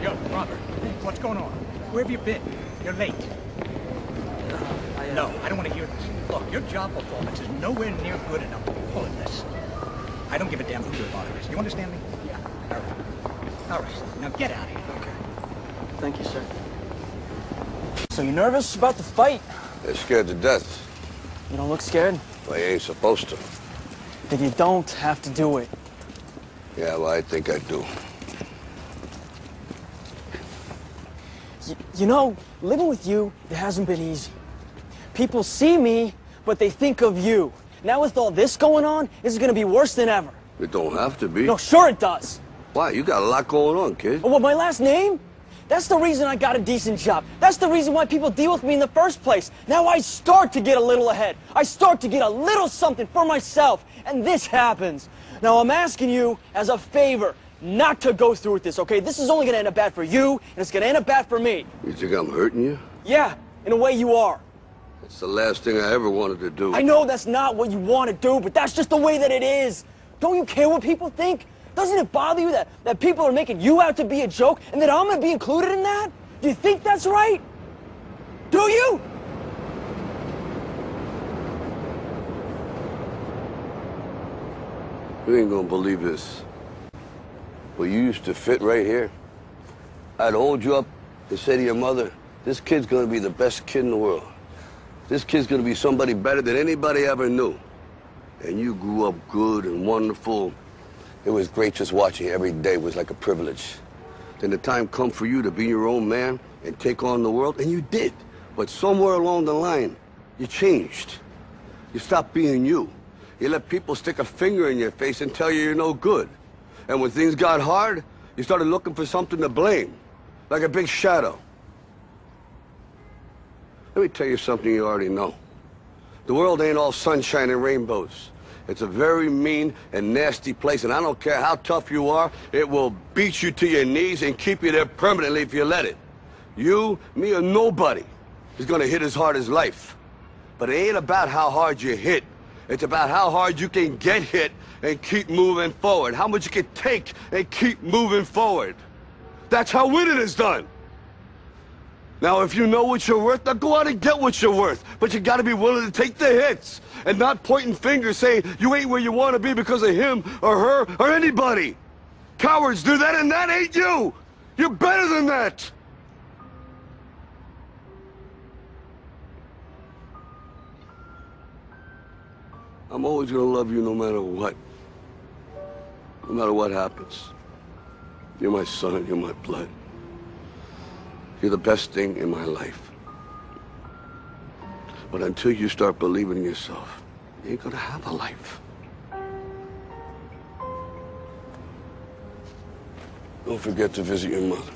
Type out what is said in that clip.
Yo, Robert, what's going on? Where have you been? You're late. No, I don't want to hear this. Look, your job performance is nowhere near good enough to be pulling this. I don't give a damn who your father is. You understand me? Yeah. All right. All right. Now get out of here. Okay. Thank you, sir. So you nervous about the fight? They're scared to death. You don't look scared? Well, you ain't supposed to. Then you don't have to do it. Yeah, well, I think I do. You know, living with you, it hasn't been easy. People see me, but they think of you. Now with all this going on, it's gonna be worse than ever. It don't have to be. No, sure it does. Why? You got a lot going on, kid. Oh, well, my last name? That's the reason I got a decent job. That's the reason why people deal with me in the first place. Now I start to get a little ahead. I start to get a little something for myself. And this happens. Now I'm asking you as a favor not to go through with this, okay? This is only gonna end up bad for you, and it's gonna end up bad for me. You think I'm hurting you? Yeah, in a way you are. That's the last thing I ever wanted to do. I know that's not what you want to do, but that's just the way that it is. Don't you care what people think? Doesn't it bother you that people are making you out to be a joke and that I'm gonna be included in that? Do you think that's right? Do you? You ain't gonna believe this. But you used to fit right here. I'd hold you up and say to your mother, this kid's gonna be the best kid in the world. This kid's gonna be somebody better than anybody ever knew. And you grew up good and wonderful. It was great just watching you every day. It was like a privilege. Then the time come for you to be your own man and take on the world, and you did. But somewhere along the line, you changed. You stopped being you. You let people stick a finger in your face and tell you you're no good. And when things got hard, you started looking for something to blame, like a big shadow. Let me tell you something you already know. The world ain't all sunshine and rainbows. It's a very mean and nasty place, and I don't care how tough you are, it will beat you to your knees and keep you there permanently if you let it. You, me, or nobody is gonna hit as hard as life. But it ain't about how hard you hit. It's about how hard you can get hit and keep moving forward. How much you can take and keep moving forward. That's how winning is done. Now, if you know what you're worth, now go out and get what you're worth. But you gotta be willing to take the hits and not pointing fingers saying you ain't where you want to be because of him or her or anybody. Cowards do that, and that ain't you. You're better than that. I'm always gonna love you no matter what. No matter what happens. You're my son, you're my blood. You're the best thing in my life. But until you start believing in yourself, you ain't gonna have a life. Don't forget to visit your mother.